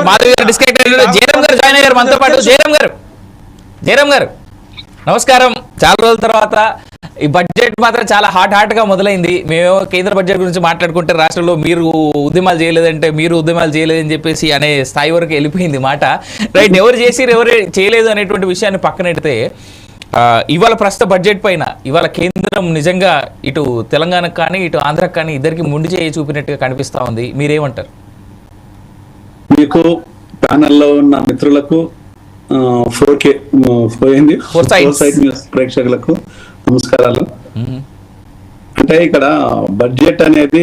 మాధవి గారు డిస్కనెక్ట్ అయ్యారు. జయరామ్ గారు జాయిన్ అయ్యారు మనతో పాటు. జయరామ్ గారు నమస్కారం. చాలా రోజుల తర్వాత ఈ బడ్జెట్ మాత్రం చాలా హాట్ గా మొదలైంది. మేము కేంద్ర బడ్జెట్ గురించి మాట్లాడుకుంటే రాష్ట్రంలో మీరు ఉద్యమాలు చేయలేదని చెప్పేసి అనే స్థాయి వరకు వెళ్ళిపోయింది మాట. రైట్, ఎవరు చేసిరు ఎవరు చేయలేదు అనేటువంటి విషయాన్ని పక్కనెడితే ఇవాళ ప్రస్తుత బడ్జెట్ పైన ఇవాళ కేంద్రం నిజంగా ఇటు తెలంగాణకు కానీ ఇటు ఆంధ్రకు కానీ ఇద్దరికి ముందు చేయి చూపినట్టుగా కనిపిస్తా ఉంది. మీరేమంటారు? మీకు ప్యానెల్లో ఉన్న మిత్రులకు 4K ప్రేక్షకులకు నమస్కారాలు. అంటే ఇక్కడ బడ్జెట్ అనేది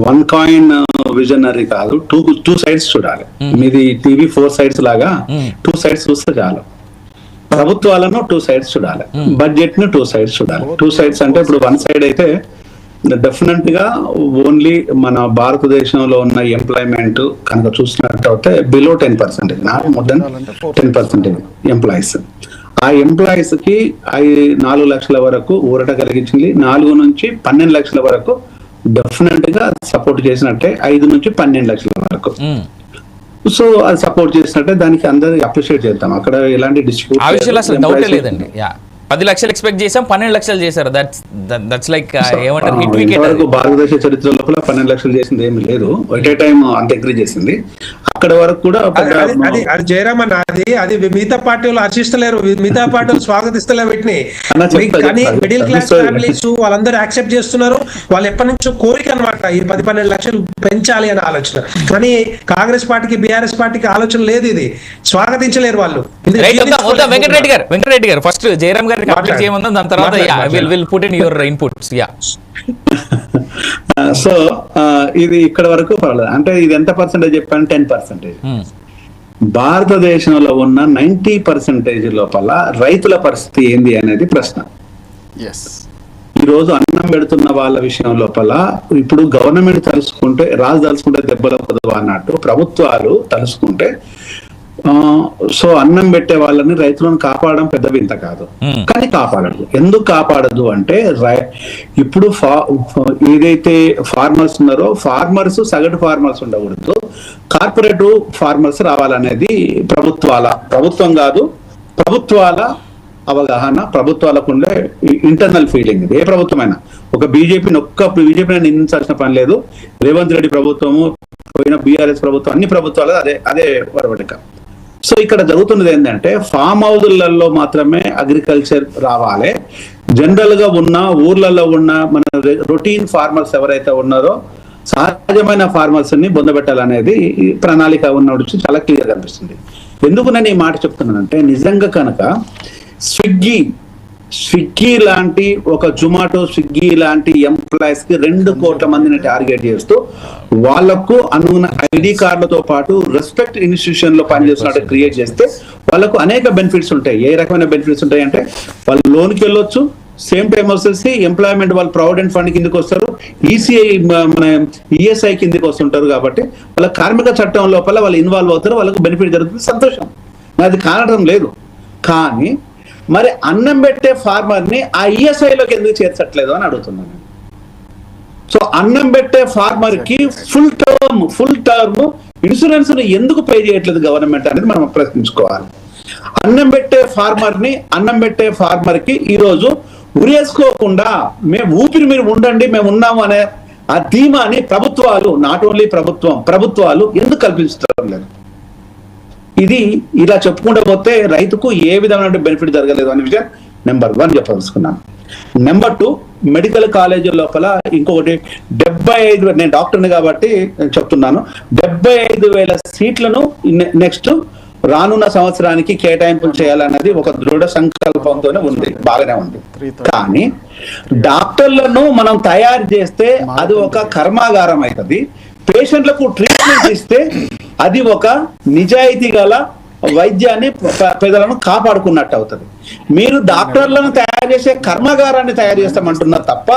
వన్ కాయిన్ విజనరీ కాదు, టూ సైడ్స్ చూడాలి. మీది టీవీ 4 sides లాగా 2 sides చూస్తే చాలు. ప్రభుత్వాలను 2 sides చూడాలి, బడ్జెట్ ను 2 sides చూడాలి. 2 sides అంటే ఇప్పుడు 1 side అయితే డెఫినెట్ గా ఓన్లీ మన భారతదేశంలో ఉన్న ఎంప్లాయ్మెంట్ కనుక చూసినట్టు అయితే below 10%, not more than 10% employees. ఆ ఎంప్లాయీస్ కి 4 లక్షల వరకు ఊరట కలిగించింది. 4 నుంచి 12 లక్షల వరకు డెఫినెట్ గా సపోర్ట్ చేసినట్టే. 5 నుంచి 12 లక్షల వరకు సో అది సపోర్ట్ చేసినట్టే. దానికి అందరూ అప్రిషియేట్ చేద్దాం. అక్కడ ఎలాంటి డిస్ట్రిబ్యూట్ లేదండి. 10 లక్షలు ఎక్స్పెక్ట్ చేసాం, 12 లక్షలు చేశారు. దట్స్ లైక్ ఏమంటారు, హిట్ వికెట్. భారతదేశ చరిత్ర లోపల 12 లక్షలు చేసింది ఏమి లేదు. ఎట్ ఏ టైం అంత అగ్రీ చేసింది. అక్కడ వరకు కూడా అది జయరామ్ అన్న, అది మిగతా పార్టీలు హర్షిస్తలేరు, మిగతా పార్టీలు స్వాగతిస్తలేరు వీటిని. కానీ మిడిల్ క్లాస్ ఫ్యామిలీస్ వాళ్ళందరూ యాక్సెప్ట్ చేస్తున్నారు. వాళ్ళు ఎప్పటి నుంచో కోరిక అనమాట ఈ 10-12 లక్షలు పెంచాలి అనే ఆలోచన. కానీ కాంగ్రెస్ పార్టీకి బీఆర్ఎస్ పార్టీకి ఆలోచన లేదు, ఇది స్వాగతించలేరు వాళ్ళు. వెంకటరెడ్డి గారు ఫస్ట్ జయరామ్ గారిని కంప్లీట్ చేయమన్నా, దాని తర్వాత will put in your inputs. So ఇది ఇక్కడ వరకు పర్వాలేదు. అంటే ఇది ఎంత పర్సెంటేజ్ చెప్పాను? 10%. భారతదేశంలో ఉన్న 90% లోపల రైతుల పరిస్థితి ఏంది అనేది ప్రశ్న. ఈ రోజు అన్నం పెడుతున్న వాళ్ళ విషయం లోపల ఇప్పుడు గవర్నమెంట్ తలుసుకుంటే రాజు తలుసుకుంటే దెబ్బలు కొదవా అన్నట్టు ప్రభుత్వాలు తలుసుకుంటే సో అన్నం పెట్టే వాళ్ళని రైతులను కాపాడడం పెద్ద వింత కాదు. కానీ కాపాడదు. ఎందుకు కాపాడదు అంటే ఇప్పుడు ఏదైతే ఫార్మర్స్ ఉన్నారో ఫార్మర్స్ సగటు ఫార్మర్స్ ఉండకూడదు, కార్పొరేటివ్ ఫార్మర్స్ రావాలనేది ప్రభుత్వం కాదు, ప్రభుత్వాల అవగాహన, ప్రభుత్వాలకు ఉండే ఇంటర్నల్ ఫీలింగ్. ఇది ఏ ప్రభుత్వమైనా, ఒక బీజేపీని నిందించాల్సిన పని లేదు. రేవంత్ రెడ్డి ప్రభుత్వము, పోయిన బీఆర్ఎస్ ప్రభుత్వం, అన్ని ప్రభుత్వాలు అదే వరవడిక. సో ఇక్కడ జరుగుతున్నది ఏంటంటే ఫామ్ హౌజులలో మాత్రమే అగ్రికల్చర్ రావాలి. జనరల్ గా ఉన్న ఊర్లలో ఉన్న మన రొటీన్ ఫార్మర్స్ ఎవరైతే ఉన్నారో సహజమైన ఫార్మర్స్ ని పొందబెట్టాలనేది ప్రణాళిక ఉన్నప్పుడు చాలా క్లియర్ కనిపిస్తుంది. ఎందుకు నేను ఈ మాట చెప్తున్నానంటే నిజంగా కనుక స్విగ్గీ లాంటి ఒక జొమాటో, స్విగ్గీ లాంటి ఎంప్లాయీస్ కి 2 కోట్ల మందిని టార్గెట్ చేస్తూ వాళ్లకు అనుగుణ ఐడి కార్డులతో పాటు రెస్పెక్ట్ ఇన్స్టిట్యూషన్ లో పనిచేస్తున్నట్టు క్రియేట్ చేస్తే వాళ్ళకు అనేక బెనిఫిట్స్ ఉంటాయి. ఏ రకమైన బెనిఫిట్స్ ఉంటాయి అంటే వాళ్ళు లోన్కి వెళ్ళొచ్చు, సేమ్ టైం వచ్చేసి ఎంప్లాయ్మెంట్ వాళ్ళు ప్రావిడెంట్ ఫండ్ కిందకి వస్తారు, ఈసీఐ మన ఈఎస్ఐ కిందకి వస్తుంటారు. కాబట్టి వాళ్ళ కార్మిక చట్టం లోపల వాళ్ళు ఇన్వాల్వ్ అవుతారు, వాళ్ళకు బెనిఫిట్ జరుగుతుంది. సంతోషం, అది కానడం లేదు. కానీ మరి అన్నం పెట్టే ఫార్మర్ ని ఆ ఈఎస్ఐలోకి ఎందుకు చేర్చట్లేదు అని అడుగుతున్నాను. సో అన్నం పెట్టే ఫార్మర్ కి ఫుల్ టర్మ్ ఇన్సూరెన్స్ ని ఎందుకు పే చేయట్లేదు గవర్నమెంట్ అనేది మనం ప్రశ్నించుకోవాలి. అన్నం పెట్టే ఫార్మర్ కి ఈ రోజు ఉరేసుకోకుండా మేము ఊపిరి మీరు ఉండండి మేము ఉన్నాము అనే ఆ ధీమాని ప్రభుత్వాలు, నాట్ ఓన్లీ ప్రభుత్వాలు ఎందుకు కల్పించడం లేదు? ఇది ఇలా చెప్పుకుంటూ పోతే రైతుకు ఏ విధమైన బెనిఫిట్ జరగలేదు అనే విషయం నెంబర్ 1 చెప్పదలుచుకున్నాను. నెంబర్ 2, మెడికల్ కాలేజీ లోపల ఇంకొకటి 75, నేను డాక్టర్ని కాబట్టి చెప్తున్నాను, 75,000 సీట్లను నెక్స్ట్ రానున్న సంవత్సరానికి కేటాయింపులు చేయాలన్నది ఒక దృఢ సంకల్పంతోనే ఉంది, బాగానే ఉంది. కానీ డాక్టర్లను మనం తయారు చేస్తే అది ఒక కర్మాగారం అవుతుంది, పేషెంట్లకు ట్రీట్మెంట్ ఇస్తే అది ఒక నిజాయితీ గల వైద్యాన్ని పేదలను కాపాడుకున్నట్టు అవుతుంది. మీరు డాక్టర్లను తయారు చేసే కర్మాగారాన్ని తయారు చేస్తామంటున్నారు తప్ప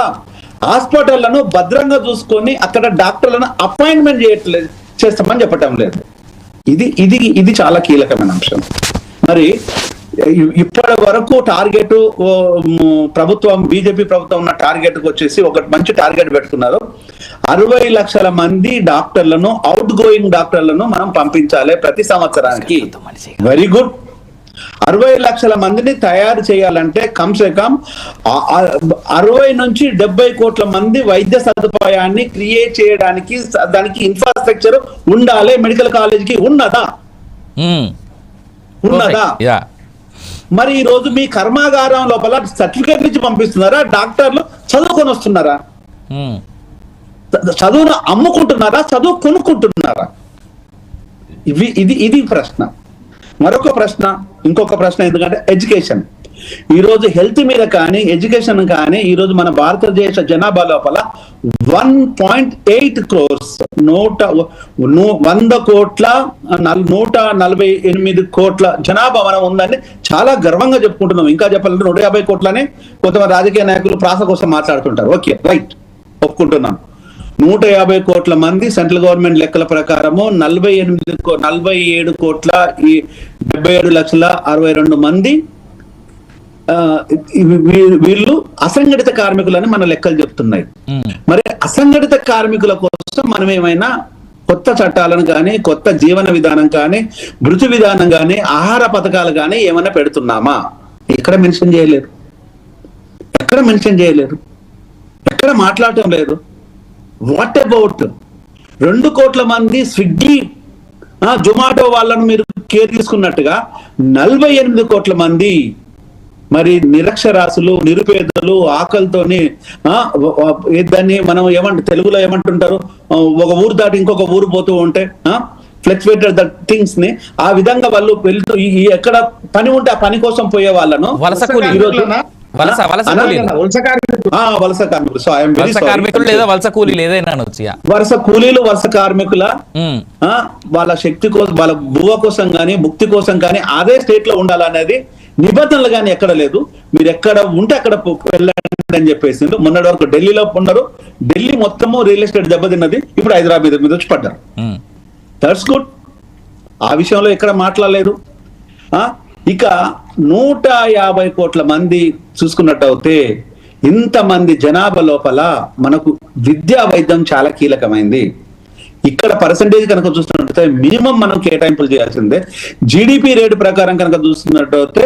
హాస్పిటళ్లను భద్రంగా చూసుకొని అక్కడ డాక్టర్లను అపాయింట్మెంట్ చేస్తామని చెప్పటం లేదు. ఇది చాలా కీలకమైన అంశం. మరి ఇప్పటి వరకు టార్గెట్ ప్రభుత్వం బీజేపీ ప్రభుత్వం ఉన్న టార్గెట్ కు వచ్చేసి ఒక మంచి టార్గెట్ పెట్టుకున్నారు. 60 లక్షల మంది డాక్టర్లను, అవుట్ గోయింగ్ డాక్టర్లను మనం పంపించాలి ప్రతి సంవత్సరానికి. Very good. 60 లక్షల మందిని తయారు చేయాలంటే కమ్సే కమ్ 60 నుంచి 70 కోట్ల మంది వైద్య సదుపాయాన్ని క్రియేట్ చేయడానికి దానికి ఇన్ఫ్రాస్ట్రక్చర్ ఉండాలి. మెడికల్ కాలేజీకి ఉన్నదా? మరి ఈ రోజు మీ కర్మాగారం లోపల సర్టిఫికేట్ నుంచి పంపిస్తున్నారా? డాక్టర్లు చదువుకొని వస్తున్నారా? చదువును అమ్ముకుంటున్నారా? చదువు కొనుక్కుంటున్నారా? ఇది ప్రశ్న. మరొక ప్రశ్న, ఇంకొక ప్రశ్న, ఎందుకంటే ఎడ్యుకేషన్. ఈ రోజు హెల్త్ మీద కానీ ఎడ్యుకేషన్ కానీ ఈ రోజు మన భారతదేశ జనాభా లోపల 1.8 crores 148 కోట్ల జనాభా మనం ఉందని చాలా గర్వంగా చెప్పుకుంటున్నాం. ఇంకా చెప్పాలంటే 150 కోట్లని కొంతమంది రాజకీయ నాయకులు ప్రాస కోసం మాట్లాడుతుంటారు. Okay, right, ఒప్పుకుంటున్నాం. 150 కోట్ల మంది సెంట్రల్ గవర్నమెంట్ లెక్కల ప్రకారము 47 కోట్ల 77,62,000 మంది వీళ్ళు అసంఘటిత కార్మికులని మన లెక్కలు చెప్తున్నాయి. మరి అసంఘటిత కార్మికుల కోసం మనం ఏమైనా కొత్త చట్టాలను కానీ, కొత్త జీవన విధానం కానీ, భృతి విధానం కానీ, ఆహార పథకాలు కానీ ఏమైనా పెడుతున్నామా? ఎక్కడ మెన్షన్ చేయలేదు, ఎక్కడ మాట్లాడటం లేదు. వాట్ అబౌట్ 2 కోట్ల మంది స్విగ్గీ, జొమాటో వాళ్ళను మీరు కేర్ తీసుకున్నట్టుగా 48 కోట్ల మంది మరి నిరక్షరాస్యులు, నిరుపేదలు, ఆకలితోని దాన్ని మనం తెలుగులో ఏమంటుంటారు, ఒక ఊరు దాటి ఇంకొక ఊరు పోతూ ఉంటే ఫ్లక్చువేటెడ్ ద థింగ్స్ ని ఆ విధంగా వాళ్ళు వెళ్తూ ఎక్కడ పని ఉంటే ఆ పని కోసం పోయే వాళ్ళను వలస కార్మికులు లేదా వలస కూలీలు ఏదైనా వలస కూలీలు, వలస కార్మికుల వాళ్ళ శక్తి కోసం, వాళ్ళ భూవ కోసం కానీ, ముక్తి కోసం కానీ అదే స్టేట్ లో ఉండాలనేది నిబంధనలు కానీ ఎక్కడ లేదు. మీరు ఎక్కడ ఉంటే అక్కడ వెళ్ళండి అని చెప్పేసి. మొన్నటి వరకు ఢిల్లీలో ఉన్నారు, ఢిల్లీ మొత్తము రియల్ ఎస్టేట్ దెబ్బతిన్నది, ఇప్పుడు హైదరాబాద్ మీద వచ్చి పడ్డారు. That's good. ఆ విషయంలో ఎక్కడ మాట్లాడలేదు. ఇక 150 కోట్ల మంది చూసుకున్నట్టయితే ఇంతమంది జనాభా లోపల మనకు విద్యా వైద్యం చాలా కీలకమైంది. ఇక్కడ పర్సంటేజ్ కనుక చూస్తున్నట్టయితే మినిమం మనం కేటాయింపులు చేయాల్సిందే. జీడిపి రేటు ప్రకారం కనుక చూస్తున్నట్టయితే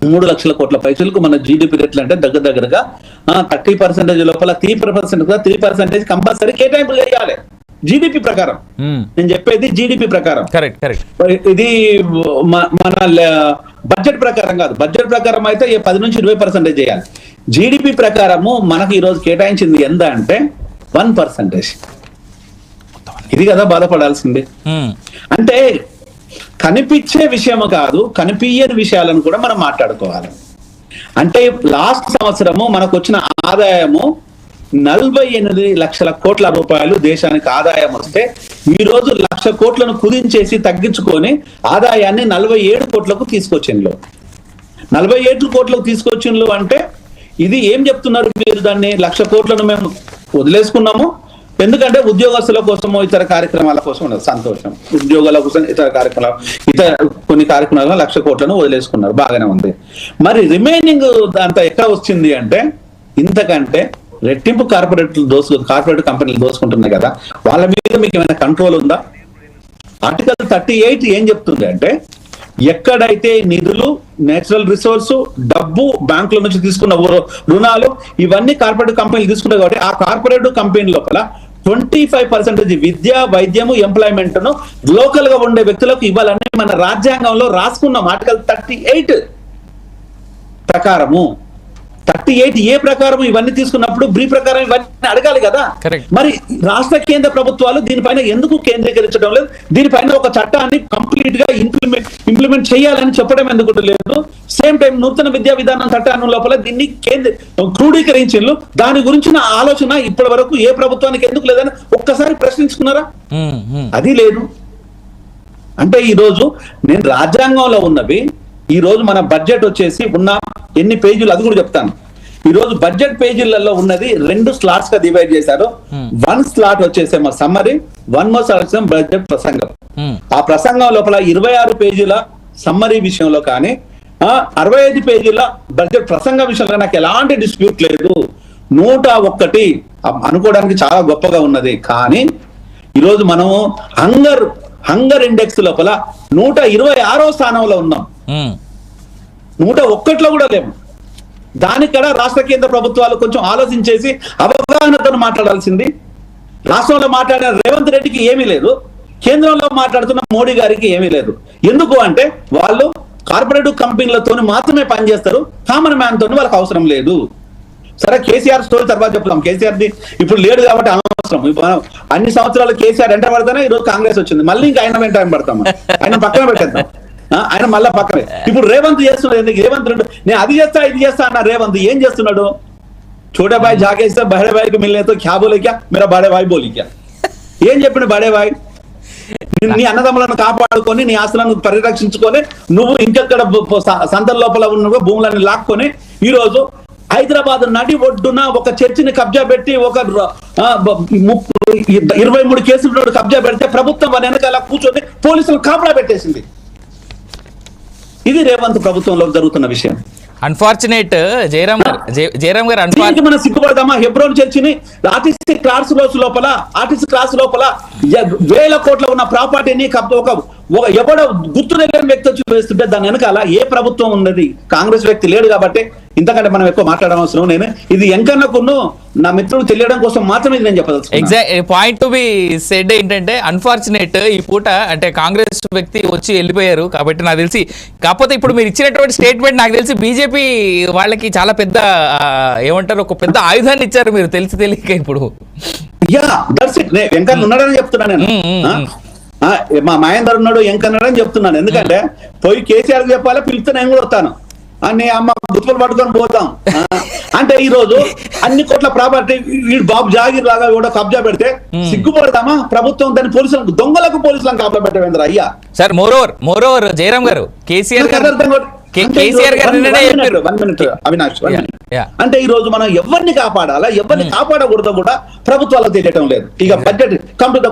3 లక్షల కోట్ల పైసలకు మన జీడిపి రేట్లు అంటే దగ్గరగా 30% లోపల 3% కంపల్సరీ కేటాయింపులు చేయాలి జీడిపి ప్రకారం. నేను చెప్పేది జీడిపి ప్రకారం, ఇది మన బడ్జెట్ ప్రకారం కాదు. బడ్జెట్ ప్రకారం అయితే 10 నుంచి 20% చేయాలి. జీడిపి ప్రకారము మనకు ఈ రోజు కేటాయించింది ఎంత అంటే 1%. ఇది కదా బాధపడాల్సింది. అంటే కనిపించే విషయము కాదు, కనిపించని విషయాలను కూడా మనం మాట్లాడుకోవాలి. అంటే లాస్ట్ సంవత్సరము మనకు వచ్చిన ఆదాయము 48 లక్షల కోట్ల రూపాయలు దేశానికి ఆదాయం వస్తే ఈ రోజు 1,00,000 కోట్లను కుదించేసి తగ్గించుకొని ఆదాయాన్ని 47 కోట్లకు తీసుకొచ్చిండ్రు. 47 కోట్లకు తీసుకొచ్చిండ్రు అంటే ఇది ఏం చెప్తున్నారు మీరు? దాన్ని 1,00,000 కోట్లను మేము వదిలేసుకున్నాము, ఎందుకంటే ఉద్యోగస్తుల కోసమో ఇతర కార్యక్రమాల కోసం ఉండదు. సంతోషం, ఉద్యోగాల కోసం ఇతర కొన్ని కార్యక్రమాలను 1,00,000 కోట్లను వదిలేసుకున్నారు, బాగానే ఉంది. మరి రిమైనింగ్ అంతా ఎక్కడ వచ్చింది అంటే ఇంతకంటే రెట్టింపు కార్పొరేట్ కంపెనీలు దోసుకుంటున్నాయి కదా, వాళ్ళ మీద మీకు ఏమైనా కంట్రోల్ ఉందా? ఆర్టికల్ 38 ఏం చెప్తుంది అంటే ఎక్కడైతే నిధులు, నేచురల్ రిసోర్స్, డబ్బు, బ్యాంకుల నుంచి తీసుకున్న రుణాలు ఇవన్నీ కార్పొరేట్ కంపెనీలు తీసుకుంటాయి కాబట్టి ఆ కార్పొరేట్ కంపెనీ లోపల 25% విద్య, వైద్యము, ఎంప్లాయ్మెంట్ ను లోకల్ గా ఉండే వ్యక్తులకు ఇవ్వాలని మన రాజ్యాంగంలో రాసుకున్నాం. ఆర్టికల్ 38 ప్రకారము 38A ప్రకారం ఇవన్నీ తీసుకున్నప్పుడు బ్రీ ప్రకారం ఇవన్నీ అడగాలి కదా. మరి రాష్ట్ర కేంద్ర ప్రభుత్వాలు దీనిపైన ఎందుకు కేంద్రీకరించడం లేదు? దీనిపైన ఒక చట్టాన్ని కంప్లీట్ గా ఇంప్లిమెంట్ చేయాలని చెప్పడం ఎందుకు లేదు? సేమ్ టైం నూతన విద్యా విధానం చట్టాన్ని లోపల దీన్ని క్రోడీకరించిండ్రు. దాని గురించిన ఆలోచన ఇప్పటి వరకు ఏ ప్రభుత్వానికి ఎందుకు లేదని ఒక్కసారి ప్రశ్నించుకున్నారా? అది లేదు. అంటే ఈ రోజు నేను రాజ్యాంగంలో ఉన్నవి, ఈ రోజు మన బడ్జెట్ వచ్చేసి ఉన్న ఎన్ని పేజీలు అది కూడా చెప్తాను. ఈ రోజు బడ్జెట్ పేజీలలో ఉన్నది 2 స్లాట్స్ గా డివైడ్ చేశారు. 1 స్లాట్ వచ్చేసేమో సమ్మరీ, 1 మోర్ స్లాట్ బడ్జెట్ ప్రసంగం. ఆ ప్రసంగం లోపల 26 పేజీల సమ్మరీ విషయంలో కానీ 65 పేజీల బడ్జెట్ ప్రసంగ విషయంలో నాకు ఎలాంటి డిస్ప్యూట్ లేదు. 101 అనుకోవడానికి చాలా గొప్పగా ఉన్నది. కానీ ఈరోజు మనము హంగర్ ఇండెక్స్ లోపల 126వ స్థానంలో ఉన్నాం. 101లో కూడా లేము. దానికడ రాష్ట్ర కేంద్ర ప్రభుత్వాలు కొంచెం ఆలోచించేసి అవగాహనతో మాట్లాడాల్సింది. రాష్ట్రంలో మాట్లాడిన రేవంత్ రెడ్డికి ఏమీ లేదు, కేంద్రంలో మాట్లాడుతున్న మోడీ గారికి ఏమీ లేదు. ఎందుకు అంటే వాళ్ళు కార్పొరేటివ్ కంపెనీలతో మాత్రమే పనిచేస్తారు, కామన్ మ్యాన్ తోని వాళ్ళకి అవసరం లేదు. సరే, కేసీఆర్ స్టోరీ తర్వాత చెప్తాం. కేసీఆర్ది ఇప్పుడు లేడు కాబట్టి అనవసరం. అన్ని సంవత్సరాలు కేసీఆర్ వెంట పడితేనే ఈరోజు కాంగ్రెస్ వచ్చింది. మళ్ళీ ఇంకా ఆయన వెంట పడతాం, ఆయన పక్కన పెట్టేద్దాం. ఆయన మళ్ళా పక్కనే. ఇప్పుడు రేవంత్ చేస్తున్నాడు. రేవంత్ రెడ్డి నేను అది చేస్తా ఇది చేస్తా అన్న రేవంత్ ఏం చేస్తున్నాడు? छोटे भाई जाके से बड़े भाई को मिलने तो क्या बोले, क्या मेरा बड़े भाई बोली क्या ఏం చెప్పిన బడే భాయ్? నీ అన్నదమ్ములను కాపాడుకొని నీ ఆస్తులను పరిరక్షించుకొని నువ్వు ఇంకెక్కడ సంతల లోపల ఉన్న భూములను లాక్కొని ఈ రోజు హైదరాబాద్ నడి ఒడ్డున ఒక చర్చిని కబ్జా పెట్టి ఒక 23 కేసులు కబ్జా పెడితే ప్రభుత్వం వెనకాల కూర్చొని పోలీసులు కాపలా పెట్టేసింది. ఇది రేవంత్ ప్రభుత్వంలో జరుగుతున్న విషయం. అన్ఫార్చునేట్ జయరామ్ గారు మనం సిగ్గుపడదామా? హెబ్రోన్ చర్చిని ఆర్టీసీ క్లాస్ లోపల వేల కోట్ల ఉన్న ప్రాపర్టీని ఎవడో గుర్తు తెలియని వ్యక్తి వచ్చి వేస్తుంటే దాని వెనకాల ఏ ప్రభుత్వం ఉన్నది? కాంగ్రెస్ వ్యక్తి లేడు కాబట్టి ఇంతకంటే మనం ఎక్కువ మాట్లాడవలసిన నేను ఇది ఎంకన్నకును నా మిత్రుడు తెలియడం కోసం మాత్రమే నేను చెప్పదలుచు. Exact point to be said ఏంటంటే అన్ఫార్చునేట్ ఈ పూట అంటే కాంగ్రెస్ వ్యక్తి వచ్చి వెళ్ళిపోయారు కాబట్టి నాకు తెలిసి. కాకపోతే ఇప్పుడు మీరు ఇచ్చినటువంటి స్టేట్మెంట్ నాకు తెలిసి బీజేపీ వాళ్ళకి చాలా పెద్ద ఏమంటారు ఒక పెద్ద ఆయుధాన్ని ఇచ్చారు మీరు తెలియక ఇప్పుడు. వెంకన్న ఉన్నాడని చెప్తున్నా నేను. మా మహేందర్ ఉన్నాడు, వెంకన్నాడు అని చెప్తున్నాను. ఎందుకంటే పోయి కేసీఆర్ చెప్పాలి, పిలిస్తే నేను కూడా వస్తాను అని అమ్మ గుర్తులు పట్టుకొని పోతాం. అంటే ఈ రోజు అన్ని కోట్ల ప్రాపర్టీ వీడు బాబు జాగీర్ లాగా కూడా కబ్జా పెడితే సిగ్గుపడతామా? ప్రభుత్వం దాని పోలీసులకు పోలీసులను కాపలా పెట్టవేంద్ర అయ్యా. సార్ మోరోవర్ జయరామ్ గారు కేసీఆర్ అవినాష్ అంటే ఈ రోజు మనం ఎవరిని కాపాడాలా ఎవరిని కాపాడకూడదో కూడా ప్రభుత్వాలకు తెలియటం లేదు. ఇక budget come to the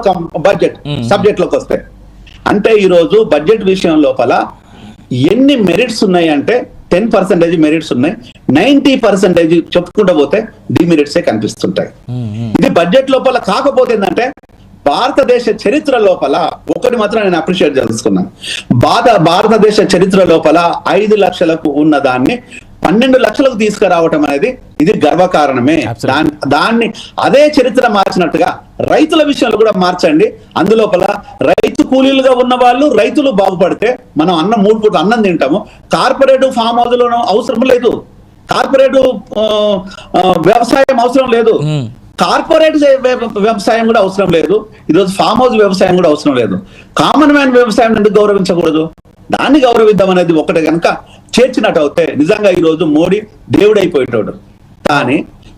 budget subject లోకి వస్తే అంటే ఈ రోజు బడ్జెట్ విషయం లోపల ఎన్ని మెరిట్స్ ఉన్నాయి అంటే 10% మెరిట్స్ ఉన్నాయి, 90% చెప్పుకుంటూ పోతే డిమెరిట్సే కనిపిస్తుంటాయి. ఇది బడ్జెట్ లోపల. కాకపోతే ఏంటంటే భారతదేశ చరిత్ర లోపల ఒకటి మాత్రం నేను అప్రిషియేట్ చేసుకున్నాను. భారతదేశ చరిత్ర లోపల 5 లక్షలకు ఉన్న దాన్ని 12 లక్షలకు తీసుకురావటం అనేది ఇది గర్వకారణమే. దాన్ని అదే చరిత్ర మార్చినట్టుగా రైతుల విషయంలో కూడా మార్చండి. అందులోపల రైతు కూలీలుగా ఉన్న వాళ్ళు రైతులు బాగుపడితే మనం 3 పూట అన్నం తింటాము. కార్పొరేటివ్ ఫామ్ హౌస్లో అవసరం లేదు, కార్పొరేటివ్ వ్యవసాయం అవసరం లేదు, కార్పొరేట్ వ్యవసాయం కూడా అవసరం లేదు, ఈరోజు ఫామ్ హౌస్ వ్యవసాయం కూడా అవసరం లేదు. కామన్ మ్యాన్ వ్యవసాయం ఎందుకు గౌరవించకూడదు? దాన్ని గౌరవిద్దాం అనేది ఒకటి కనుక చేర్చినట్టు అవుతే నిజంగా ఈరోజు మోడీ దేవుడైపోయేటోడు. కానీ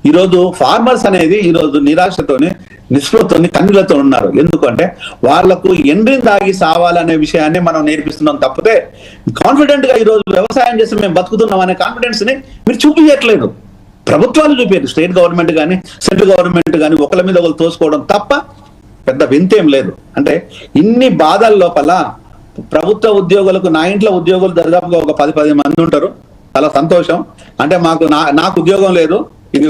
ఈరోజు ఫార్మర్స్ అనేది ఈరోజు నిరాశతోని నిస్పృహతోని కన్నీళ్లతో ఉన్నారు. ఎందుకంటే వాళ్లకు ఎండ్రిని దాగి సావాలనే విషయాన్ని మనం నేర్పిస్తున్నాం తప్పితే కాన్ఫిడెంట్ గా ఈరోజు వ్యవసాయం చేసి మేము బతుకుతున్నాం అనే కాన్ఫిడెన్స్ ని మీరు చూపించట్లేదు. ప్రభుత్వాలు చూపారు, స్టేట్ గవర్నమెంట్ కానీ సెంట్రల్ గవర్నమెంట్ కానీ ఒకళ్ళ మీద ఒకరు తోసుకోవడం తప్ప పెద్ద వింతేం లేదు. అంటే ఇన్ని బాధల లోపల ప్రభుత్వ ఉద్యోగులకు, నా ఇంట్లో ఉద్యోగులు దాదాపుగా ఒక 10 మంది ఉంటారు. చాలా సంతోషం. అంటే నాకు ఉద్యోగం లేదు, ఇది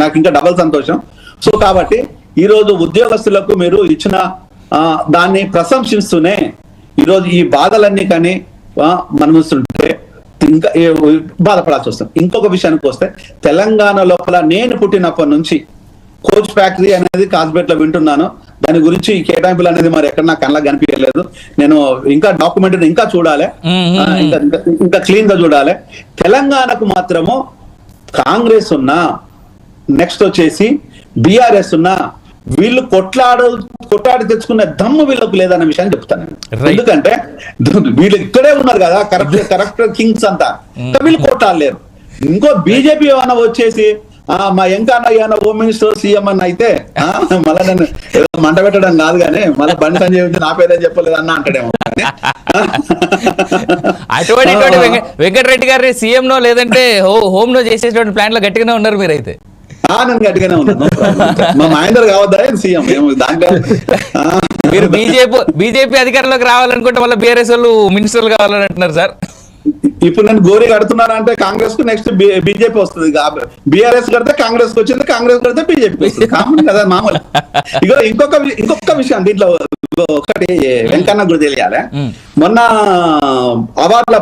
నాకు ఇంకా డబల్ సంతోషం. సో కాబట్టి ఈరోజు ఉద్యోగస్తులకు మీరు ఇచ్చిన దాన్ని ప్రశంసిస్తూనే ఈరోజు ఈ బాధలన్నీ కానీ మనం చూస్తుంటే ఇంకా బాధపడాల్సి వస్తుంది. ఇంకొక విషయానికి వస్తే తెలంగాణ లోపల నేను పుట్టినప్పటి నుంచి కోచ్ ఫ్యాక్టరీ అనేది కాజ్పేట్ లో వింటున్నాను. దాని గురించి కేటాయింపులు అనేది మరి ఎక్కడ నాకు కళ్ళకి కనిపించలేదు. నేను ఇంకా డాక్యుమెంట్ ఇంకా చూడాలి, ఇంకా క్లీన్ గా చూడాలి. తెలంగాణకు మాత్రము కాంగ్రెస్ ఉన్నా, నెక్స్ట్ వచ్చేసి బీఆర్ఎస్ ఉన్నా, వీళ్ళు కొట్లాడి తెచ్చుకునే దమ్ము వీళ్ళకు లేదన్న విషయాన్ని చెప్తాను. ఎందుకంటే వీళ్ళు ఇక్కడే ఉన్నారు కదా కరెక్ట్ కింగ్స్ అంతా, వీళ్ళు కొట్లాడలేరు. ఇంకో బీజేపీ ఏమన్నా వచ్చేసి మా ఎంకన్నా హోమ్ మినిస్టర్ సీఎం అని అయితే మళ్ళీ నన్ను ఏదో మంట పెట్టడం కాదు కానీ మళ్ళీ బండి సంజయ్ నా పేరే చెప్పలేదు అన్న అంటాడేమో. అటువంటి వెంకటరెడ్డి గారిని సీఎం నో లేదంటే హోమ్ నో చేసేటువంటి ప్లాన్ లో గట్టిగానే ఉన్నారు మీరైతే. నేను గట్టిగానే ఉన్నాను. No problem. మా మహేందర్ కావద్దా సీఎం దాంట్లో మీరు బీజేపీ అధికారంలోకి రావాలనుకుంటే మళ్ళీ బీఆర్ఎస్ వాళ్ళు మినిస్టర్లు కావాలని అంటున్నారు సార్. ఇప్పుడు నేను గోరి కడుతున్నాను అంటే కాంగ్రెస్ కు నెక్స్ట్ బీజేపీ వస్తుంది. బీఆర్ఎస్ కడితే కాంగ్రెస్ కు వచ్చింది, కాంగ్రెస్ కడితే బీజేపీ వస్తుంది. కామన్ కదా మామూలు. ఇక ఇంకొక విషయం దీంట్లో ఒకటి వెంకన్న గురి తెలియాలి. మొన్న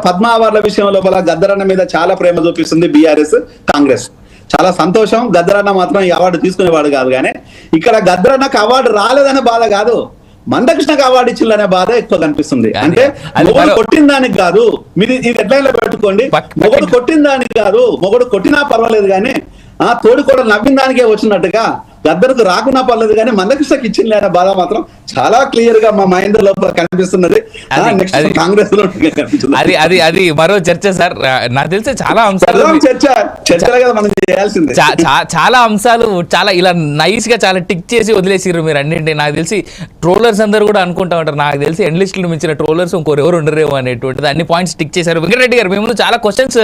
పద్మ అవార్డుల విషయం లోపల గద్దరన్న మీద చాలా ప్రేమ చూపిస్తుంది బీఆర్ఎస్ కాంగ్రెస్. చాలా సంతోషం. గద్దరన్న మాత్రం ఈ అవార్డు తీసుకునేవాడు కాదు. కానీ ఇక్కడ గద్దరన్నకు అవార్డు రాలేదనే బాధ కాదు, మందకృష్ణకు అవార్డు ఇచ్చిందనే బాధ ఎక్కువ కనిపిస్తుంది. అంటే మొగడు కొట్టిన దానికి కాదు, మీరు ఇది హెడ్లైన్ లో పెట్టుకోండి, మొగడు కొట్టిన దానికి కాదు, మొగడు కొట్టినా పర్వాలేదు కానీ తోడు కూడా నవ్విన దానికే వచ్చినట్టుగా గద్దరకు రాకున్నా పర్లేదు కానీ మందకృష్ణకి ఇచ్చింది అనే బాధ మాత్రం చాలా క్లియర్ గా మా మహేందర్ లోపల కనిపిస్తున్నది. నెక్స్ట్ కాంగ్రెస్ లో కనిపిస్తుంది. అది మరో చర్చ సార్. నాకు తెలిసి చాలా అంశాలు చర్చలే కదా మనం చేయాల్సింది. చాలా అంశాలు చాలా ఇలా నైస్ గా చాలా టిక్ చేసి వదిలేసిర్రు మీరు అన్నింటి. నాకు తెలిసి ట్రోలర్స్ అందరూ కూడా అనుకుంటా ఉంటారు, నాకు తెలిసి ఎండ్ లిస్ట్ మించిన ట్రోలర్స్ ఇంకోరు ఎవరు ఉండరేమో అనేటువంటిది. అన్ని పాయింట్స్ టిక్ చేశారు. వెంకటరెడ్డి గారు మేము చాలా క్వశ్చన్స్